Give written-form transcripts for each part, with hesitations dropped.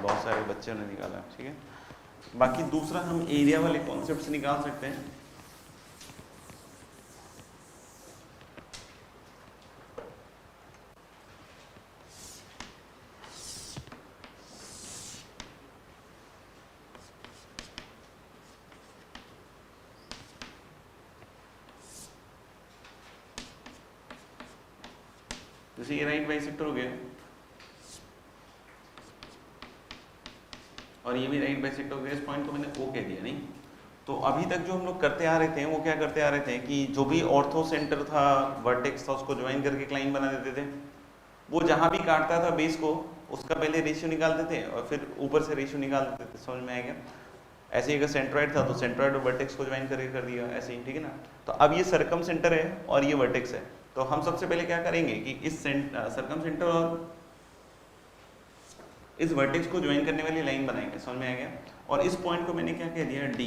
बहुत सारे बच्चों ने निकाला, ठीक है। बाकी दूसरा हम एरिया वाले कॉन्सेप्ट से निकाल सकते हैं। जैसे ये राइट बाइसेक्टर हो गया और ये भी राइट बाइसेक्टर हो गया, इस पॉइंट को मैंने ओ कह दिया, नहीं तो अभी तक जो हम लोग करते आ रहे थे वो क्या करते आ रहे थे कि जो भी ऑर्थो सेंटर था, वर्टेक्स था, उसको ज्वाइन करके एक लाइन बना देते थे। वो जहां भी काटता था बेस को उसका पहले रेशियो निकालते थे और फिर ऊपर से रेशियो निकाल देते थे, समझ में आ गया। ऐसे ही अगर सेंट्रॉइड था तो सेंट्रॉइड और वर्टेक्स को ज्वाइन करके कर दिया, ऐसे ही, ठीक है ना। तो अब ये सर्कम सेंटर है और ये वर्टेक्स है, तो हम सबसे पहले क्या करेंगे कि इस सर्कम सेंटर और इस वर्टेक्स को ज्वाइन करने वाली लाइन बनाएंगे, समझ में आ गया। और इस पॉइंट को मैंने क्या कह दिया, डी।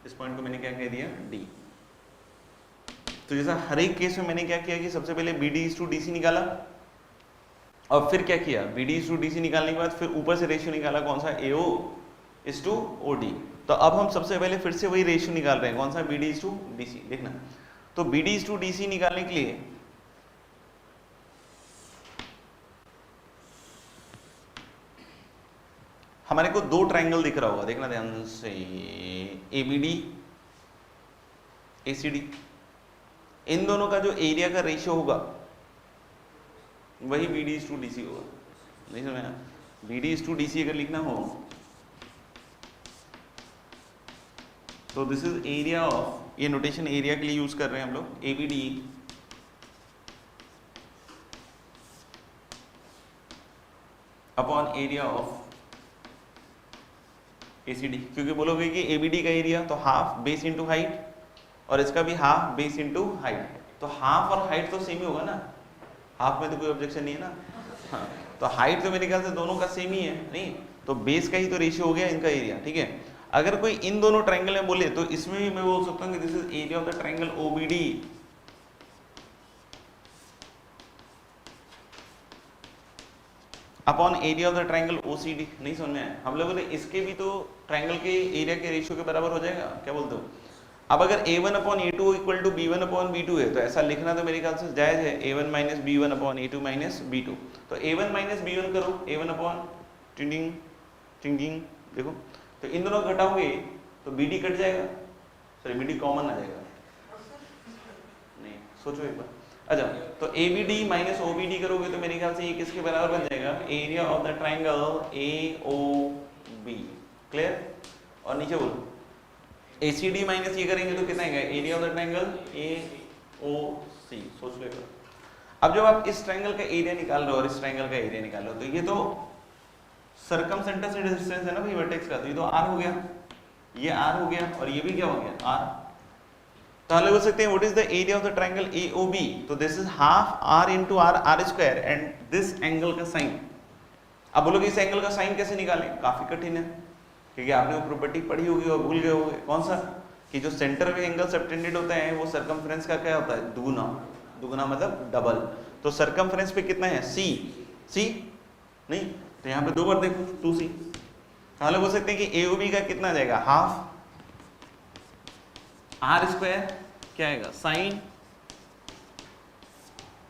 इस पॉइंट को मैंने क्या कह दिया, डी। तो जैसा हर एक केस में मैंने क्या किया कि सबसे पहले B D is to D C निकाला और फिर क्या किया, B D is to D C निकालने के बाद फिर ऊपर से रेशियो निकाला, कौन सा, A O is to O D. तो अब हम सबसे पहले फिर से वही रेशियो निकाल रहे हैं, कौन सा, B D is to D C. देखना, तो B D is to D C निकालने के लिए हमारे को दो ट्रायंगल दिख रहा होगा, देखना ध्यान से, A B D, A C D. इन दोनों का जो एरिया का रेशियो होगा वही B D is to D C होगा, नहीं समझा। B D is to D C अगर लिखना हो तो दिस इज एरिया ऑफ, ये नोटेशन एरिया के लिए यूज कर रहे हैं हम लोग, A B D upon area of ACD, क्योंकि बोलोगे कि ABD का एरिया तो हाफ बेस इंटू हाइट और इसका भी हाफ बेस इंटू हाइट, तो हाफ और हाइट तो सेम ही होगा ना, हाफ में तो कोई ऑब्जेक्शन नहीं है ना। हाँ, तो हाइट तो मेरे ख्याल से दोनों का सेम ही है, नहीं तो बेस का ही तो रेशियो हो गया इनका एरिया, ठीक है। अगर कोई इन दोनों ट्रायंगल में बोले तो इसमें भी मैं बोल सकता हूँ कि this is area of the triangle OBD upon area of the triangle OCD। नहीं समझ में आया, हम लोगों ने इसके भी तो ट्रायंगल के एरिया के रेशियो के बराबर हो जाएगा, क्या बोलते हो। अब अगर A1 upon A2 equal to B1 upon B2 है तो ऐसा लिखना तो मेरे ख्याल से जायज है, A1 minus B1 upon A2 minus B2। तो A1 माइनस B1 करो, A1 अपॉन टिंगिंग टिंगिंग, देखो तो इन दोनों घटाओगे तो BD कट जाएगा, सॉरी BD कॉमन आ जाएगा, नहीं सोचो एक बार। अच्छा, तो ABD माइनस OBD करोगे तो मेरे ख्याल से ये किसके बराबर बन जाएगा, area of the triangle AOB, clear. और नीचे बोलो ACD माइनस ये करेंगे तो कितना आएगा, area of the triangle AOC, सोच लो एक बार। अब जब आप इस ट्रायंगल का एरिया निकाल रहे हो और इस ट्रायंगल का एरिया निकाल रहे हो तो ये तो सर्कम सेंटर से डिस्टेंस है ना भाई वर्टेक्स का, तो ये तो R हो गया, ये R हो गया और ये भी क्या हो गया, R। तो हम बोल सकते हैं what is the area of the triangle AOB, तो this is half R into R, R square and this angle का साइन। अब बोलोगे इस एंगल का साइन कैसे निकालें, काफी कठिन है क्योंकि आपने वो प्रॉपर्टी पढ़ी होगी और भूल गए होंगे, कौन सा, कि जो सेंटर में एंगल सबटेंडेड होता है वो सर्कमफ्रेंस का क्या होता है, दुगुना, दुगुना मतलब डबल। तो सर्कमफ्रेंस पे कितना है, C नहीं, तो यहाँ पे दो बार देखो 2C। तो हम लोग बोल सकते हैं कि AOB का कितना आ जाएगा, हाफ R स्क्वायर क्या आएगा, साइन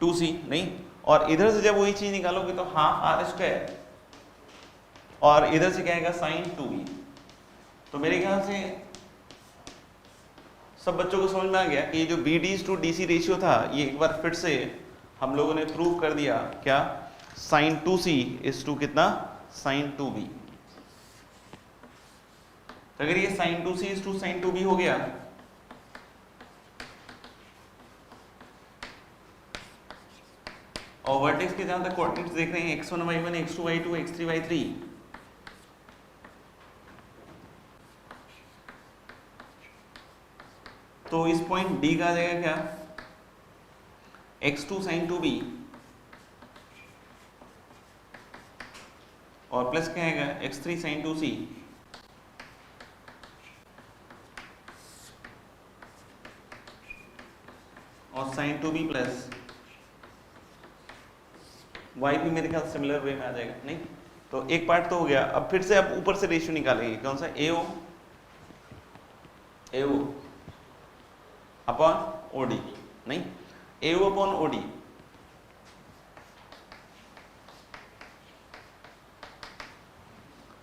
2C, नहीं, और इधर से जब वही चीज निकालोगे तो हाफ R स्क्वायर और इधर से क्या आएगा, साइन 2B। तो मेरे ख्याल से सब बच्चों को समझ में आ गया कि ये जो BD टू DC रेशियो था ये एक बार फिर से हम लोगों ने प्रूव कर दिया, क्या, साइन 2C इज टू कितना, साइन 2B। तो अगर ये sign 2C is to sign 2B हो गया और वर्टेक्स के जहां तक कोऑर्डिनेट्स देख रहे हैं x1 y1 x2 y2 x3 y3, तो इस पॉइंट D का आ जाएगा क्या, x2 sin 2B और प्लस क्या आएगा, x3 sin 2C और sin 2B प्लस y भी मेरे ख्याल सिमिलर वे में आ जाएगा, नहीं तो एक पार्ट तो हो गया। अब फिर से अब ऊपर से रेशियो निकालेंगे, कौन सा, AO अपॉन OD, नहीं AO अपॉन OD,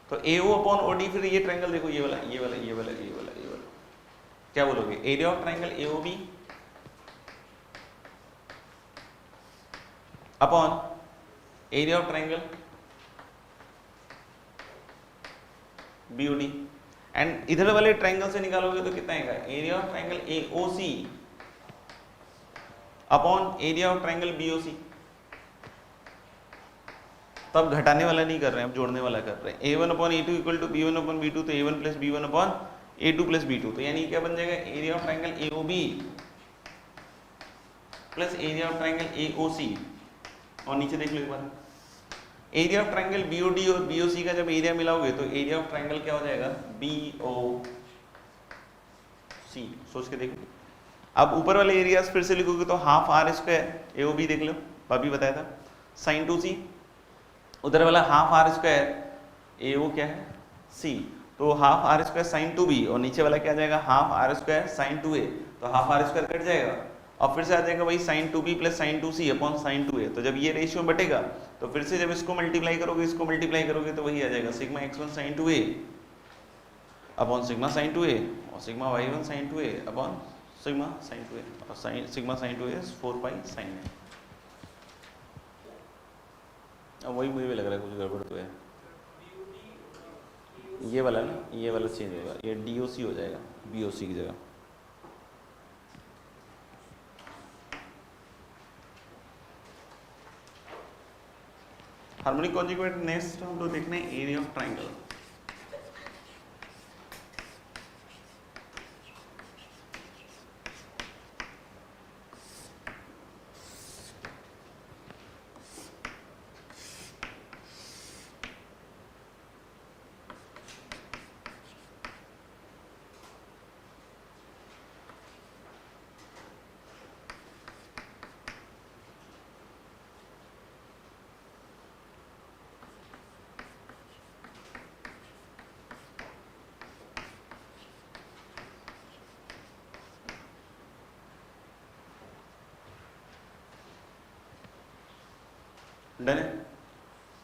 तो AO अपॉन OD, फिर ये ट्रायंगल देखो, ये वाला ये वाला ये वाला ये वाला ये वाला, क्या बोलोगे, area of triangle AOB upon area of triangle BOD, and इधर वाले ट्रायंगल से निकालोगे तो कितना आएगा, area of triangle AOC upon area of triangle BOC। तब घटाने वाला नहीं कर रहे हैं, अब जोड़ने वाला कर रहे हैं। A1 upon A2 equal to B1 upon B2, तो A1 plus B1 upon A2 plus B2, तो यानी क्या बन जाएगा, area of triangle AOB plus area of triangle AOC, और नीचे देख लो एक बार, एरिया ऑफ ट्रायंगल BOD और BOC का जब एरिया मिलाओगे तो एरिया ऑफ ट्रायंगल क्या हो जाएगा, BOC। सोच के देखो। अब ऊपर वाले एरियाज फिर से लिखोगे तो हाफ R स्क्वायर AOB, देख लो अभी बताया था, साइन 2C, उधर वाला हाफ R स्क्वायर AO क्या है C, तो half R square sine 2B, और नीचे वाला क्या जाएगा, half R square sine 2A, तो हाफ R स्क्वायर कट जाएगा, और फिर से आ जाएगा वही sine 2B plus sine 2C upon sine 2A। तो जब ये रेशियो बटेगा तो फिर से जब इसको मल्टीप्लाई करोगे तो वही आ जाएगा, sigma x1 sine 2A upon sigma sine 2A, और sigma y1 sine 2A upon sigma sine 2A, और sigma sine 2A 4 pi sine A। अब वही मुझे भी लग रहा है कुछ गड़बड़ तो है, ये वाला ना, ये वाला चेंज होगा, ये DOC हो जाएगा BOC की जगह। हार्मोनिक कॉन्जुगेट, नेक्स्ट हम लोग देखने एरिया ऑफ ट्रायंगल। डन है।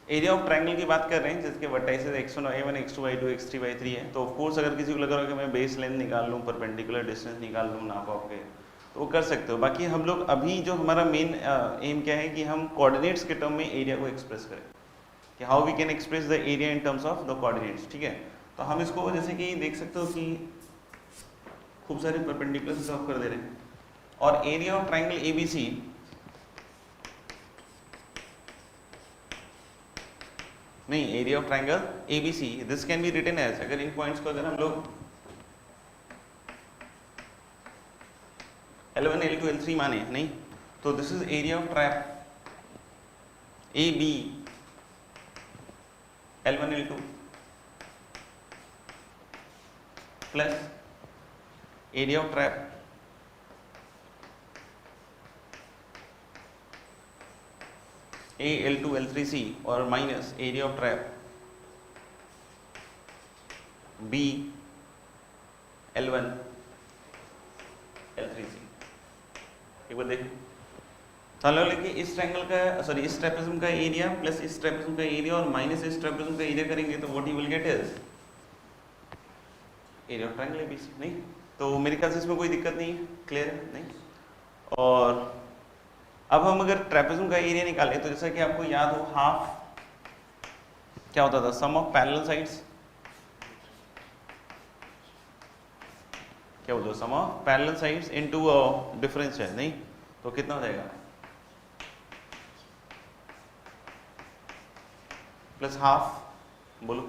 एरिया ऑफ ट्रायंगल की बात कर रहे हैं जिसके vertices x1 y1 x2 y2 x3 y3 है। तो ऑफ कोर्स अगर किसी को लग रहा है कि मैं बेस लेंथ निकाल लूँ, परपेंडिकुलर डिस्टेंस निकाल लूँ नाप आपके, तो वो कर सकते हो। बाकी हम लोग अभी जो हमारा मेन एम क्या है कि हम कोऑर्डिनेट्स के टर्म में एरिया को एक्सप्रेस करें, कि how we can express the area in terms of the coordinates. ठीक है, तो हम इसको जैसे कि देख सकते हो कि खूब सारे परपेंडिकुलर सॉल्व कर दे रहे हैं, और एरिया ऑफ ट्रायंगल ABC नहीं, area of triangle ABC, this can be written as, अगर इन पॉइंट्स को अगर हम लोग L1 L2 L3 माने नहीं, तो this is area of trap AB L1 L2 plus area of trap A L2 L3C और minus area of trap B L1 L3C। एक बार देखो, चलो लेकिन इस ट्रायंगल का सॉरी इस ट्रेपेज़म का एरिया प्लस इस ट्रेपेज़म का एरिया और माइनस इस ट्रेपेज़म का एरिया करेंगे तो what you will get is area of triangle ABC। नहीं, तो मेरे ख्याल से इसमें कोई दिक्कत नहीं है, क्लियर है नहीं। और अब हम अगर ट्रेपेज़म का एरिया निकालें तो जैसा कि आपको याद हो, हाफ क्या होता था, सम ऑफ पैरेलल साइड्स, क्या बोलते हो, sum of parallel sides into difference है नहीं, तो कितना हो जाएगा, प्लस हाफ। बोलो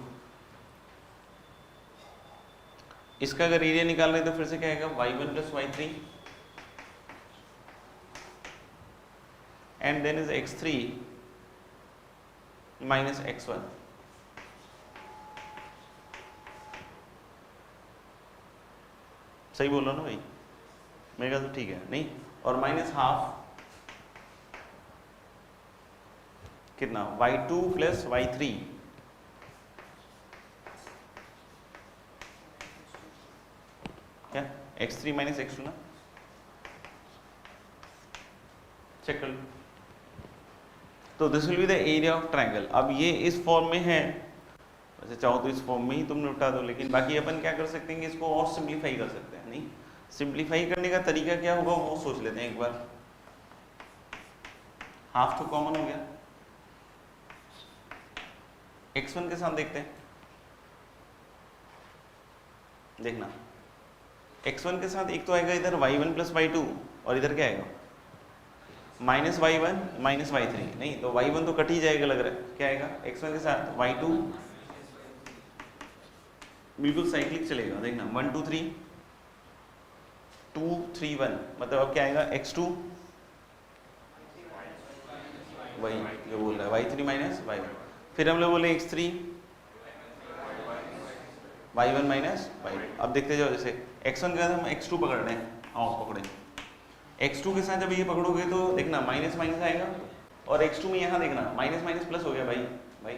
इसका अगर एरिया निकाल रहे तो फिर से क्या आएगा, y1 plus y3 and then is x3 minus x1। सही बोल रहा ना भाई, मेरे ख्याल तो ठीक है नहीं, और माइनस हाफ कितना y2 प्लस y3 क्या x3 माइनस x2 ना, चेक कर लो। तो this will be the area of triangle. अब ये इस फॉर्म में है, वैसे चाहो तो इस फॉर्म में ही तुम निपटा दो, लेकिन बाकी अपन क्या कर सकते हैं कि इसको और सिंप्लीफाई कर सकते हैं। नहीं, सिंप्लीफाई करने का तरीका क्या होगा वो सोच लेते हैं एक बार। हाफ तो कॉमन हो गया, x1 के साथ देखते हैं, देखना x1 के साथ एक तो आएगा इधर y1 प्लस y2 और इधर क्या आएगा माइनस y1 माइनस y3। नहीं तो y1 तो कट ही जाएगा लग रहा है, क्या आएगा x1 के साथ y2, बिल्कुल साइक्लिक चलेगा। देखना 1 2 3 2 3 1, मतलब अब क्या आएगा x2 वही जो बोल रहा है y3 माइनस y1, फिर हम लोग बोले x3 y1 माइनस y2। अब देखते जाओ, जैसे x1 के बाद हम x2 पकड़ रहे हैं, हाँ पकड़े, x2 के साथ जब ये पकड़ोगे तो देखना माइनस माइनस आएगा, और x2 में यहाँ देखना माइनस माइनस प्लस हो गया भाई,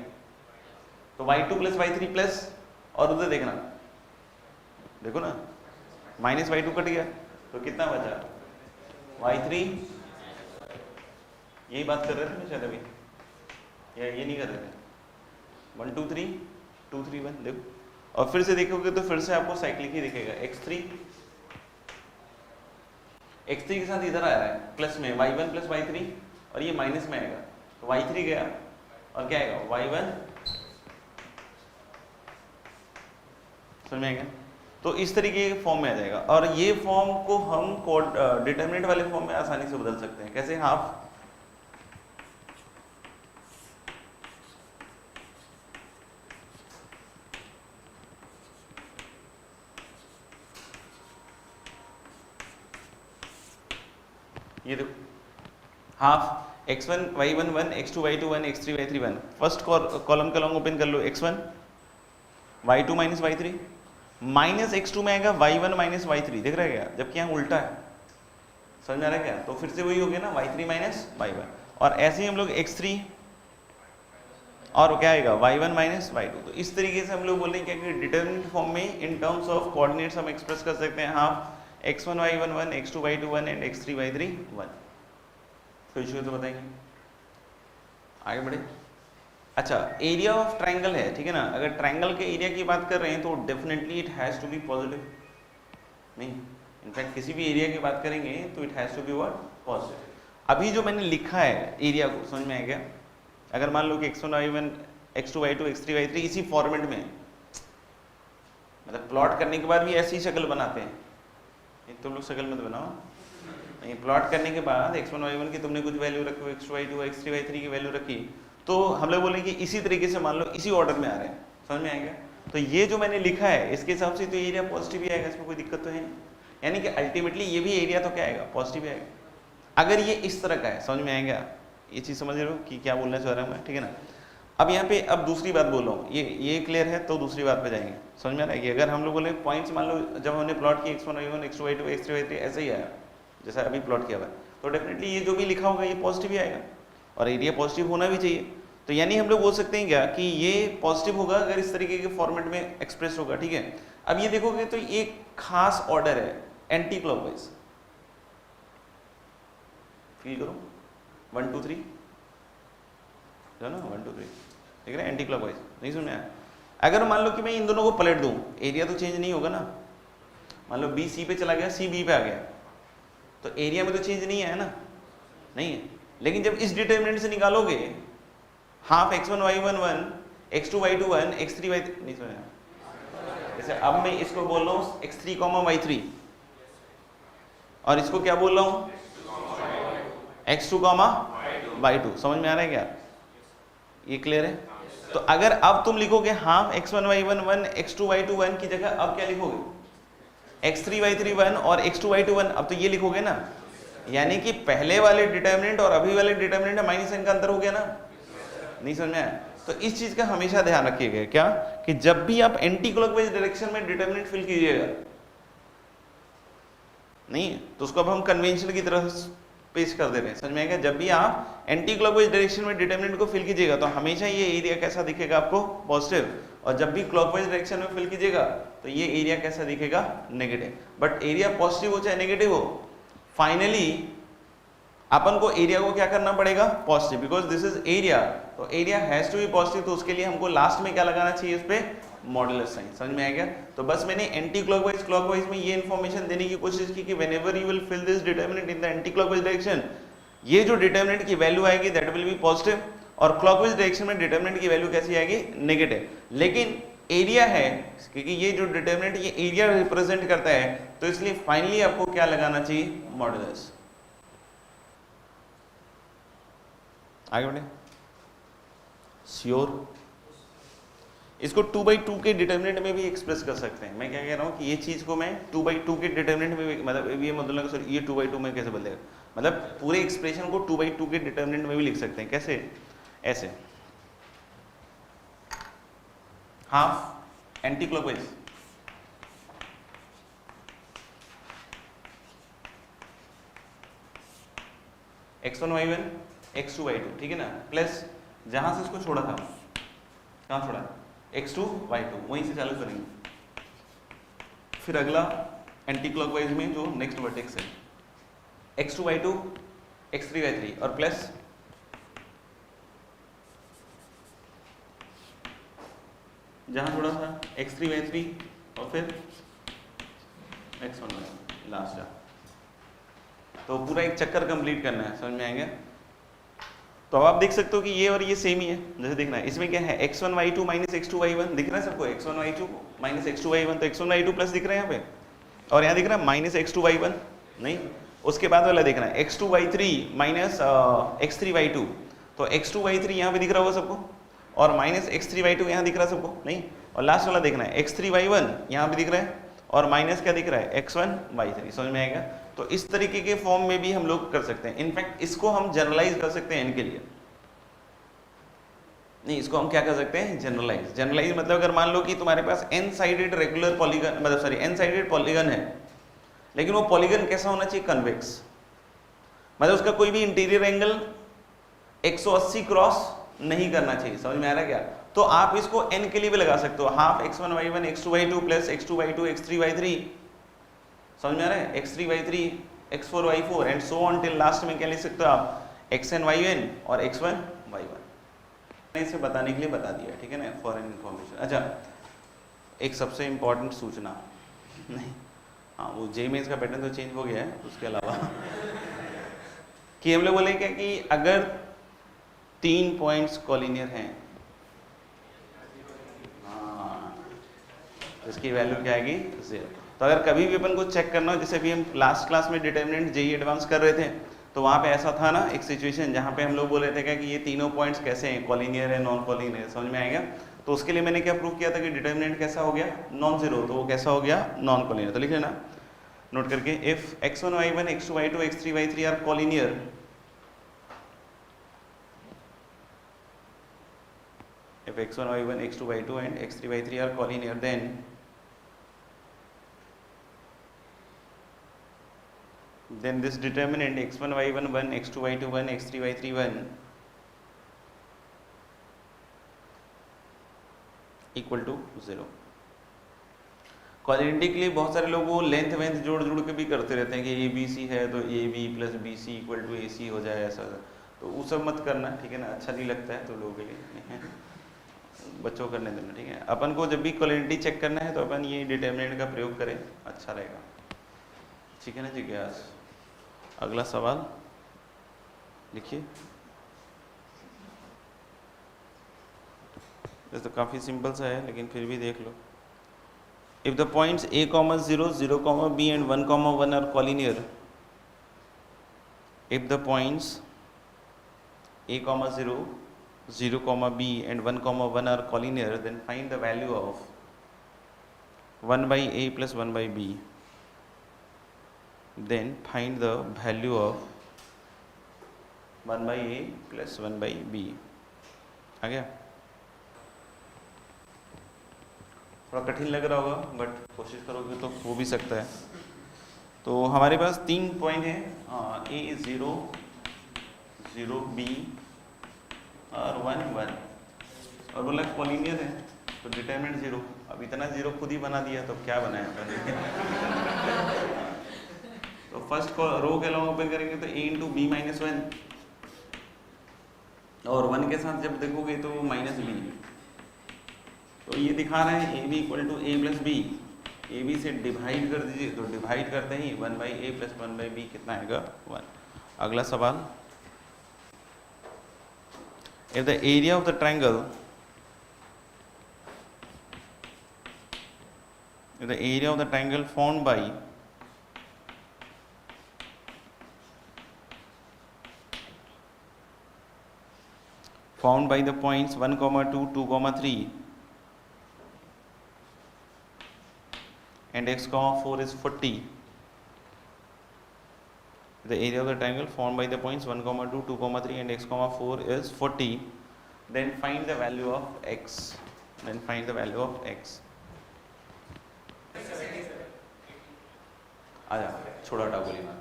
तो y2 प्लस y3 प्लस, और उधर देखना, देखो ना माइनस y2 कट गया तो कितना बचा y3। यही बात कर रहे थे ना शायद अभी, या ये नहीं कर रहे थे। 1 2 3 2 3 1 देखो, और फिर से देखोगे तो फिर से आपको साइक्लिक ही दिखेगा। x3 के साथ इधर आ रहा है प्लस में y1 प्लस y3, और ये माइनस में आएगा तो y3 गया और क्या आएगा y1, समझ में आएगा। तो इस तरीके के फॉर्म में आ जाएगा, और ये फॉर्म को हम डिटरमिनेंट वाले फॉर्म में आसानी से बदल सकते हैं। कैसे, हाफ ये देखो, half x1 y1 1 x2 y2 1 x3 y3 1, first column का लॉन्ग ओपन कर लो, x1 y2 minus y3 minus x2 में आएगा y1 माइनस y3, देख रहा है क्या, जबकि यहाँ उल्टा है, समझ में आ रहा है क्या। तो फिर से वही हो गया ना y3 माइनस y1, और ऐसे ही हम लोग x3 और क्या आएगा y1 माइनस y2। तो इस तरीके से हम लोग बोल रहे हैं कि डिटरमिनेंट फॉर्म में इन टर्म्स ऑफ कोऑर्डिनेट्स हम एक्सप्रेस कर सकते हैं, half x1 y1 1 x2 y2 1 and x3 y3 1। कोई इशू तो बताएंगे, आगे बढ़े। अच्छा, एरिया ऑफ ट्रायंगल है, ठीक है ना। अगर ट्रायंगल के एरिया की बात कर रहे हैं तो definitely it has to be positive, नहीं इनफैक्ट किसी भी एरिया की बात करेंगे तो it has to be what, positive. अभी जो मैंने लिखा है एरिया को, समझ में आ गया। अगर मान लो कि x1 y1 x2 y2 x3 y3 इसी फॉर्मेट में, मतलब प्लॉट करने के बाद भी ऐसी शक्ल बनाते हैं, तुम लोग शक्ल मत बनाओ, नहीं प्लॉट करने के बाद x1 y1 की तुमने कुछ वैल्यू रखी, x2 y2 x3 y3 की वैल्यू रखी, तो हम लोग बोले कि इसी तरीके से मान लो इसी ऑर्डर में आ रहे हैं, समझ में आएगा। तो ये जो मैंने लिखा है इसके हिसाब से तो एरिया पॉजिटिव ही आएगा, इसमें कोई दिक्कत तो है नहीं, यानी कि अल्टीमेटली ये भी एरिया तो क्या आएगा, पॉजिटिव आएगा, अगर ये इस तरह का है। समझ में आएगा, ये चीज़ समझ रहे हो कि क्या बोलना चाह रहा हूँ मैं, ठीक है ना। अब यहाँ पे अब दूसरी बात बोल रहा हूँ, ये क्लियर है तो दूसरी बात पे जाएंगे। समझ में आ रहा है कि अगर हम लोग बोले पॉइंट्स, मान लो जब हमने प्लॉट किया x1 y1 x2 y2 x3 y3 ऐसे ही आया जैसा अभी प्लॉट किया हुआ है, तो डेफिनेटली ये जो भी लिखा होगा ये पॉजिटिव ही आएगा, और एरिया पॉजिटिव होना भी चाहिए। तो यानी हम लोग बोल सकते हैं क्या कि ये पॉजिटिव होगा अगर इस तरीके के फॉर्मेट में एक्सप्रेस होगा, ठीक है। अब ये देखोगे तो एक खास ऑर्डर है एंटी क्लॉकवाइज, फील करो 1 2 3 जो ना 1 2 3 देख रहे हैं, एंटी क्लॉकवाइज नहीं सुन आया। अगर मान लो कि मैं इन दोनों को पलट दूं, एरिया तो चेंज नहीं होगा ना। मान लो बी सी पे चला गया, सी बी पे आ गया, तो एरिया में तो चेंज नहीं है ना, नहीं है। लेकिन जब इस डिटरमिनेंट से निकालोगे half x1 y1 1 x2 y2 1 x3 y3, नहीं सुना। जैसे अब मैं इसको बोल रहा हूँ x3 y3, और इसको क्या बोल रहा हूँ x2 y2, समझ में आ रहा है क्या, ये क्लियर है। तो अगर अब तुम लिखोगे half x1 y1 1 x2 y2 1 की जगह अब क्या लिखोगे x3 y3 1 और x2 y2 1, अब तो ये लिखोगे ना, यानी कि पहले वाले डिटरमिनेंट और अभी वाले डिटरमिनेंट में माइनस साइन का अंतर हो गया ना, नहीं समझ में आया। तो इस चीज का हमेशा ध्यान रखिएगा क्या, कि जब भी आप एंटी क्लॉकवाइज डायरेक्शन में डिटरमिनेंट फिल कीजिएगा, नहीं तो उसको अब हम कन्वेंशन की तरह पेश कर दे रहे हैं, समझ में आएगा। जब भी आप एंटी क्लॉकवाइज डायरेक्शन में डिटरमिनेंट को फिल कीजिएगा तो हमेशा ये एरिया कैसा दिखेगा आपको, पॉजिटिव। और जब भी क्लॉकवाइज डायरेक्शन में फिल कीजिएगा तो ये एरिया कैसा दिखेगा, नेगेटिव। बट एरिया पॉजिटिव हो चाहे नेगेटिव हो, फाइनली अपन को एरिया को क्या करना पड़ेगा, positive, because this is area, तो area has to be positive. तो उसके लिए हमको लास्ट में क्या लगाना चाहिए, इस पे मॉड्यूलस साइन। समझ में आ गया? तो बस मैंने एंटी क्लॉकवाइज क्लॉकवाइज में ये इन्फॉर्मेशन देने की कोशिश की कि whenever you will fill this determinant in the anticlockwise direction, ये जो डिटरमिनेंट की वैल्यू आएगी दैट विल बी पॉजिटिव, और क्लॉकवाइज डायरेक्शन में डिटरमिनेंट की वैल्यू कैसी आएगी, नेगेटिव। लेकिन एरिया है, क्योंकि ये जो डिटरमिनेंट ये एरिया रिप्रेजेंट करता है, तो इसलिए फाइनली आपको क्या लगाना चाहिए, मॉड्यूलस। आगे बढ़े, श्योर? इसको 2/2 के डिटरमिनेंट में भी एक्सप्रेस कर सकते हैं। मैं क्या कह रहा हूँ कि ये चीज को मैं 2/2 के डिटरमिनेंट में भी, मतलब ये मतलब सॉरी ये 2/2 में कैसे बदलेगा, मतलब पूरे एक्सप्रेशन को 2/2 के डिटरमिनेंट में भी लिख सकते हैं। कैसे? ऐसे, half anti clockwise, x1 y1 x2 y2, ठीक है ना, प्लस जहां से इसको छोड़ा था, कहां छोड़ा, x2 y2, वहीं से चालू करेंगे। फिर अगला एंटी क्लॉकवाइज में जो नेक्स्ट वर्टेक्स है, x2 y2 x3 y3, और प्लस जहां छोड़ा था x3 y3, और फिर x1 y1 लास्ट जा। तो पूरा एक चक्कर कंप्लीट करना है। समझ में आएंगे? तो अब आप देख सकते हो कि ये और ये सेम ही है। जैसे देखना है इसमें क्या है, x1 y2 minus x2 y1 दिख रहा है सबको, x1 y2 minus x2 y1, तो x1 y2 प्लस दिख रहा है यहाँ पे, और यहाँ दिख रहा है माइनस x2 y1, नहीं। उसके बाद वाला देखना है x2 y3 minus x3 y2, तो x2 y3 यहाँ पे दिख रहा होगा सबको, और माइनस x3 y2 यहाँ दिख रहा है सबको, नहीं। और लास्ट वाला देखना है x3 y1 यहाँ पे दिख रहा है, और माइनस क्या दिख रहा है, x1 y3। समझ में आएगा? तो इस तरीके के फॉर्म में भी हम लोग कर सकते हैं। इनफैक्ट इसको हम जनरलाइज कर सकते हैं इनके लिए, नहीं, इसको हम क्या कर सकते हैं, जनरलाइज। जनरलाइज मतलब अगर मान लो कि तुम्हारे पास n साइडेड रेगुलर पॉलीगन, मतलब सॉरी n साइडेड पॉलीगन है, लेकिन वो पॉलीगन कैसा होना चाहिए, कन्वेक्स, मतलब उसका कोई भी इंटीरियर एंगल 180 क्रॉस नहीं करना चाहिए। समझ में आ रहा है क्या? तो आप इसको n के लिए भी लगा सकते हो, half x1 y1 x2 y2 plus x2 y2 x3 y3। समझ में आ रहा है? x3 y3 x4 y4 and so on till last में क्या लिख सकते हो आप, xn yn और x1 y1। इसे बताने के लिए बता दिया, ठीक है ना, फॉर इन्फॉर्मेशन। अच्छा, एक सबसे इम्पोर्टेंट सूचना, नहीं हाँ, वो जेईई का पैटर्न तो चेंज हो गया है, उसके अलावा कि हम लोग बोले क्या कि अगर 3 पॉइंट्स कॉलिनियर हैं, हाँ, इसकी वैल्यू क्या आएगी, 0। तो अगर कभी भी अपन को चेक करना हो, जैसे भी हम लास्ट क्लास में डिटरमिनेंट जेईई एडवांस कर रहे थे, तो वहाँ पे ऐसा था ना एक सिचुएशन जहाँ पे हम लोग बोल रहे थे क्या कि ये तीनों पॉइंट्स कैसे हैं, कॉलिनियर है, नॉन कॉलिनियर है। समझ में आएगा? तो उसके लिए मैंने क्या प्रूव किया था कि डिटरमिनेंट कैसा हो गया, नॉन जीरो, तो वो कैसा हो गया, नॉन कॉलिनियर। तो लिख लेना नोट करके, if x1 y1 x2 y2 x3 y3 are collinear, if x1 y1 x2 y2 and x3 y3 are collinear, then this determinant x1 y1 1 x2 y2 1 x3 y3 1 equal to 0। कॉलिनिटी के लिए बहुत सारे लोग वो length वेंथ जोड़ के भी करते रहते हैं कि ए बी सी है तो A B plus B C equal to A C हो जाए, ऐसा, तो वो सब मत करना, ठीक है ना, अच्छा नहीं लगता है तो लोगों के लिए, नहीं है, बच्चों को करने देना, ठीक है। अपन को जब भी कॉलिनिटी चेक करना है तो अपन ये डिटरमिनेंट का प्रयोग करें, अच्छा रहेगा, ठीक है ना जी। गैस अगला सवाल लिखिए। ये तो काफ़ी सिंपल सा है लेकिन फिर भी देख लो। If the points a, 0, 0, b and 1, 1 are collinear, if the points a, 0, 0, b and 1, 1 are collinear, then find the value of 1 by a plus 1 by b. Then find the value of 1 by a plus 1 by b. आ गया? थोड़ा कठिन लग रहा होगा but कोशिश करोगे तो हो भी सकता है। तो हमारे पास 3 पॉइंट हैं, a 0, 0, b और 1, 1, और बोला कॉलिनियर है। तो डिटरमिनेंट 0, अब इतना 0 खुद ही बना दिया तो क्या बनाया अपन तो फर्स्ट को रो के अलावा ओपन करेंगे तो a इंटू बी माइनस 1 और 1 के साथ जब देखोगे तो माइनस बी, तो ये दिखा रहा है A B equal to A plus B, A B से डिवाइड कर दीजिए तो डिवाइड करते ही 1 by A plus 1 by B कितना आएगा 1। अगला सवाल, if the area of the triangle formed by the points 1, 2, 2, 3 and x, 4 is 40. The area of the triangle formed by the points 1, 2, 2, 3 and x, 4 is 40. Then find the value of x. आजा छोड़ा हटा बोली ना।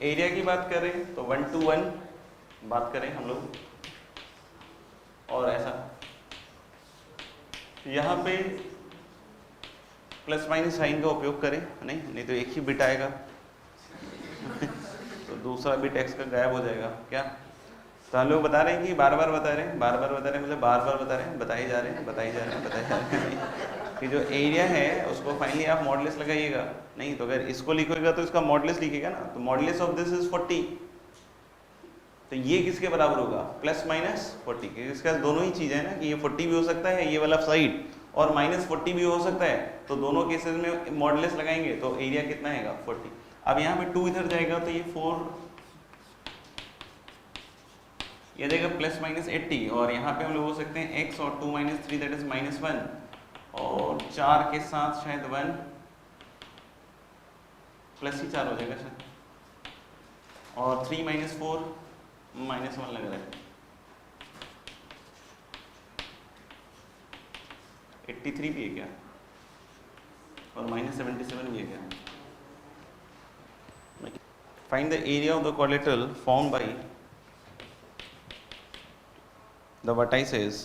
Area की बात करें तो 1 to 1 बात करें हम लोग, और ऐसा यहाँ पे प्लस माइनस साइन का उपयोग करें, नहीं तो एक ही बिट आएगा तो दूसरा बिट एक्स का गायब हो जाएगा क्या। तो हम लोग बता रहे हैं कि बार बार बता रहे हैं मतलब बार बार बता रहे हैं, बताए जा रहे हैं कि जो एरिया है उसको फाइनली आप मॉडुलस लगाइएगा, नहीं तो अगर इसको लिखोगे तो इसका मॉडुलस लिखेगा ना, तो मॉडुलस ऑफ दिस इज 40, तो ये किसके बराबर होगा प्लस माइनस 40, क्योंकि इसका दोनों ही चीज़ है ना कि ये 40 भी हो सकता है ये वाला साइड और माइनस 40 भी हो सकता है, तो दोनों केसेस में मॉडुलस लगाएंगे तो एरिया कितना आएगा 40। अब यहाँ पे 2 इधर जाएगा तो ये 4 ये देगा प्लस माइनस 80, और यहाँ पे हम लोग हो सकते हैं x और 2 माइनस 3 दैट इज माइनस 1, और 4 के साथ शायद 1 प्लस ही 4 हो जाएगा शायद, और 3 माइनस 4 माइनस 1 लग रहा है, 83 भी है क्या, और माइनस 77 भी है क्या। Find the area of the collateral formed by the vertices.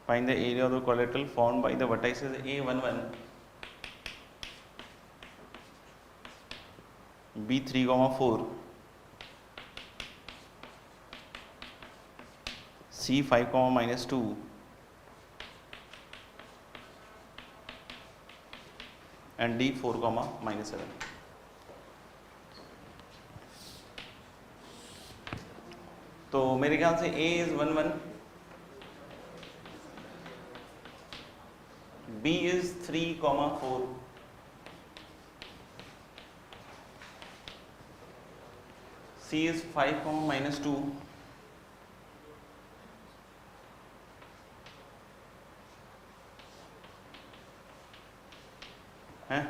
Find the area of the collateral formed by the vertices A11, B3, 4, C5, minus 2, and D4, minus 7. तो मेरे ख्याल से A is 1, 1, B is 3, 4, C is 5, minus 2, है,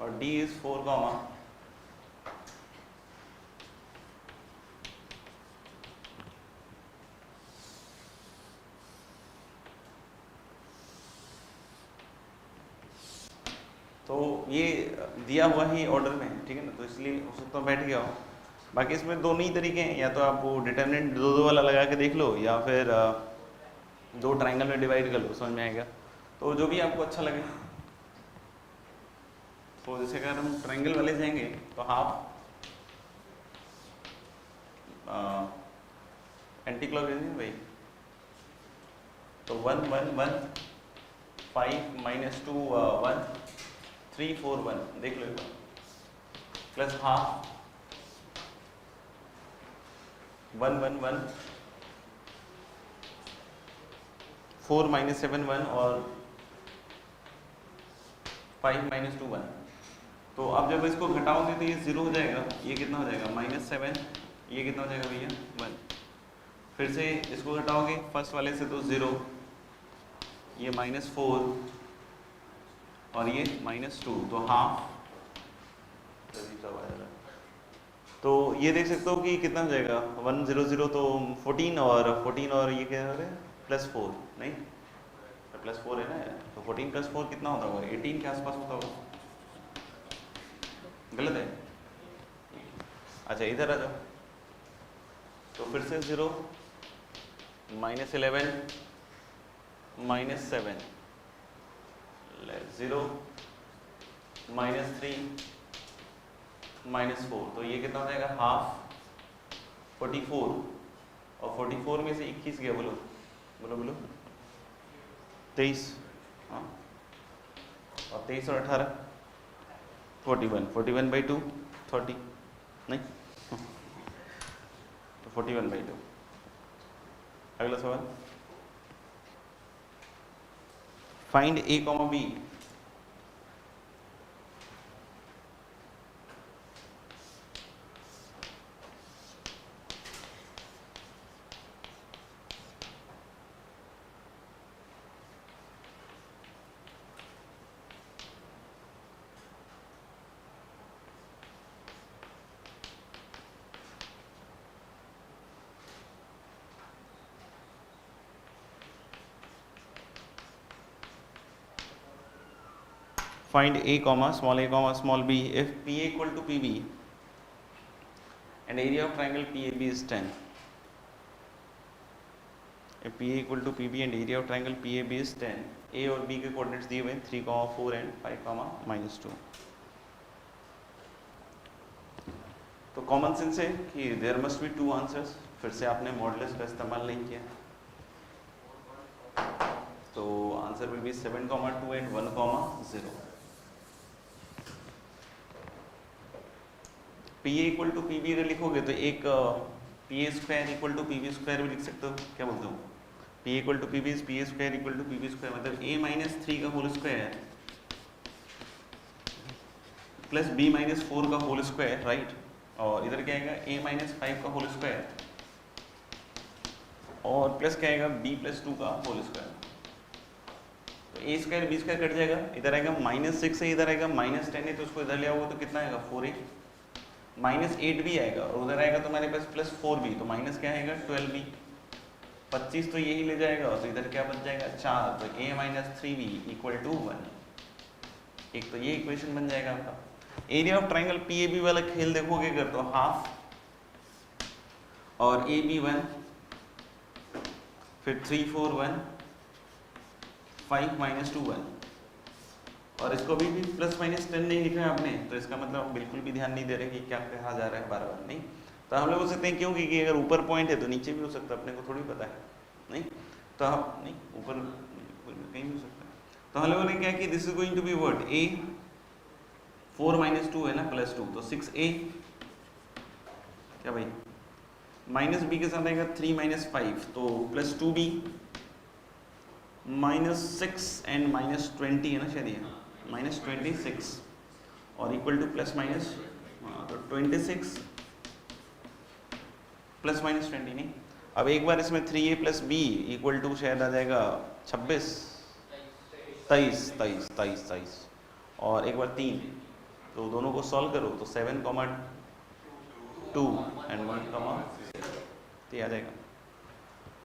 और D is 4, तो ये दिया हुआ ही ऑर्डर में, ठीक है ना, तो इसलिए उस तो बैठ गया हो। बाकी इसमें दोनों ही तरीके हैं, या तो आप वो डिटरमिनेंट दो वाला लगा के देख लो, या फिर 2 ट्रायंगल में डिवाइड कर लो, समझ में आएगा। तो जो भी आपको अच्छा लगे, तो जैसे अगर हम ट्रायंगल वाले जाएंगे तो हाफ एंटी क्लॉकवाइज है भाई, तो 1, 1, 1, 5, माइनस 2, 1, 3, 4, 1 देख लो, प्लस हाफ 1, 1, 1, 4, माइनस 7, 1 और 5, माइनस 2, 1। तो अब जब इसको घटाओगे तो ये 0 हो जाएगा, ये कितना हो जाएगा माइनस 7, ये कितना हो जाएगा भैया 1। फिर से इसको घटाओगे फर्स्ट वाले से तो 0, ये माइनस 4 और ये माइनस 2, तो हाफ। तो ये देख सकते हो कि कितना हो जाएगा 1, 0, 0, तो 14 और ये क्या हो रहा है प्लस 4, नहीं प्लस 4 है ना, तो 14 प्लस 4 कितना होता होगा 18 के आसपास होता होगा, गलत है। अच्छा इधर आ जाओ, तो फिर से 0, -11 -7 0 -3 -4, तो ये कितना हो जाएगा हाफ 44, और 44 में से 21 गया, बोलो बोलो बोलो 23, हाँ, और 23 और 18 41, 41/2 30, नहीं तो 41/2। अगला सवाल, find a, b। Find a, small b if PA equal to PB and area of triangle PAB is 10. If PA equal to PB and area of triangle PAB is 10, A और B के coordinates दिए हुए 3, 4 and 5, -2। तो common sense है कि there must be 2 answers. फिर से आपने मॉडुलस का इस्तेमाल नहीं किया, तो answer will be 7, 2 and 1, 0। PA equal to PB अगर लिखोगे तो एक PA square equal to PB square भी लिख सकते हो, क्या बोलते हो? PA equal to PB is PA square equal to PB square, मतलब A - 3 का होल स्क्वायर प्लस B - 4 का होल स्क्वायर, राइट। और इधर क्या आएगा A - 5 का होल स्क्वायर, और प्लस क्या आएगा B + 2 का होल स्क्वायर। तो A square B square cut जाएगा, इधर आएगा -6 है, इधर आएगा -10 है, तो उसको इधर ले आओगे तो कितना आएगा 4A, -8 भी आएगा, और उधर आएगा तुम्हारे पास +4B, तो माइनस क्या आएगा 12B, 25 तो यही ले जाएगा, तो इधर क्या बच जाएगा 4, तो A - 3B = 1। एक तो ये इक्वेशन बन जाएगा आपका। एरिया ऑफ ट्राइंगल PAB वाला खेल देखोगे अगर तो हाफ और AB1, फिर 3, 4, 1, 5 - 2, 1, और इसको भी +- 10 नहीं लिखा है आपने, तो इसका मतलब हम बिल्कुल भी ध्यान नहीं दे रहे कि क्या कहा जा रहा है बार-बार, नहीं। तो हम लोग हो सकते हैं, क्योंकि कि अगर ऊपर पॉइंट है तो नीचे भी हो सकता है, अपने को थोड़ी पता है, नहीं। तो हम नहीं, ऊपर कहीं भी हो सकता है। तो हम लोगों ने क्या किया, this is going to be what A, 4 - 2 है ना, +2, तो 6A, क्या भाई -B के साथ आएगा 3 - 5, तो +2B, -6 and -20 है ना शायद, ये -26, और इक्वल टू +- तो 26 +- 20 नहीं। अब एक बार इसमें 3A + B = शायद आ जाएगा 26, 23, और एक बार 3, तो दोनों को सॉल्व करो तो 7, 2 and 1, 0, तो ये आ जाएगा।